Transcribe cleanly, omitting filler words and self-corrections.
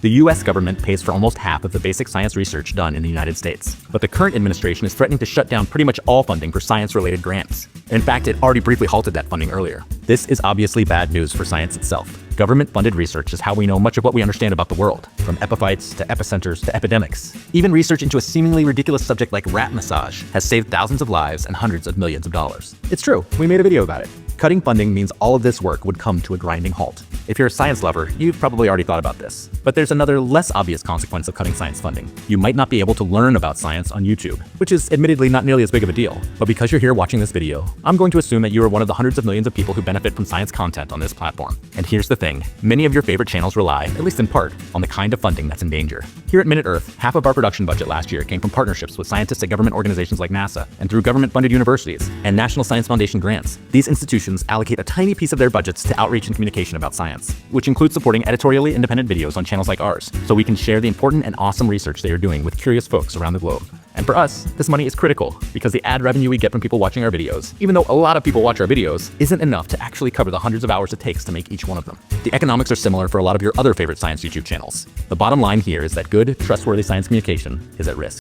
The US government pays for almost half of the basic science research done in the United States. But the current administration is threatening to shut down pretty much all funding for science-related grants. In fact, it already briefly halted that funding earlier. This is obviously bad news for science itself. Government-funded research is how we know much of what we understand about the world, from epiphytes to epicenters to epidemics. Even research into a seemingly ridiculous subject like rat massage has saved thousands of lives and hundreds of millions of dollars. It's true, we made a video about it. Cutting funding means all of this work would come to a grinding halt. If you're a science lover, you've probably already thought about this. But there's another less obvious consequence of cutting science funding. You might not be able to learn about science on YouTube, which is admittedly not nearly as big of a deal. But because you're here watching this video, I'm going to assume that you are one of the hundreds of millions of people who benefit from science content on this platform. And here's the thing, many of your favorite channels rely, at least in part, on the kind of funding that's in danger. Here at Minute Earth, half of our production budget last year came from partnerships with scientists at government organizations like NASA and through government-funded universities and National Science Foundation grants. These institutions allocate a tiny piece of their budgets to outreach and communication about science, which includes supporting editorially independent videos on channels like ours, so we can share the important and awesome research they are doing with curious folks around the globe. And for us, this money is critical because the ad revenue we get from people watching our videos, even though a lot of people watch our videos, isn't enough to actually cover the hundreds of hours it takes to make each one of them. The economics are similar for a lot of your other favorite science YouTube channels. The bottom line here is that good, trustworthy science communication is at risk.